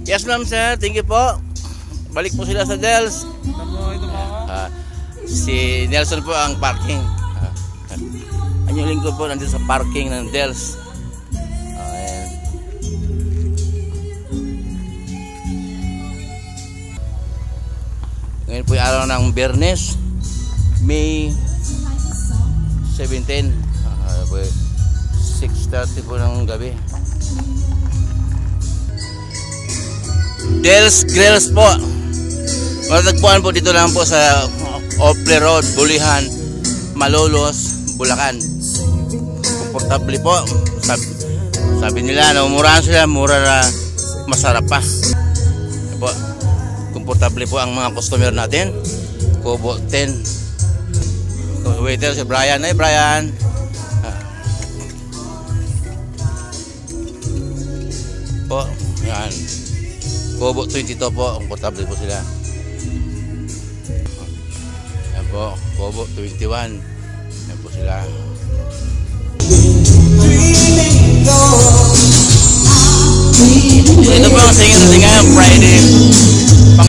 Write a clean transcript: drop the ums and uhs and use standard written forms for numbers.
Yes ma'am sir, thank you po. Balik po sila sa Dels. Si Nelson po ang parking. Ang yung lingkod po nandito sa parking ng Dels. Ayan. Ngayon po yung araw ng Biyernes, May 17. 6:30 po ng gabi. Dels Grills po. Matagpuan po dito lang po sa Ople Road, Bulihan, Malolos, Bulacan. Komportable po. Sabi nila, namumurahan sila, mura na masarap pa. Po, komportable po ang mga customer natin. Kubo 10. Waiter si Brian. Ay Brian. Po, yan. Kubo 22 po, komportable po sila. Yan po, Kubo 21. Yan po sila. So ito po ang singing natin ngayon, Friday.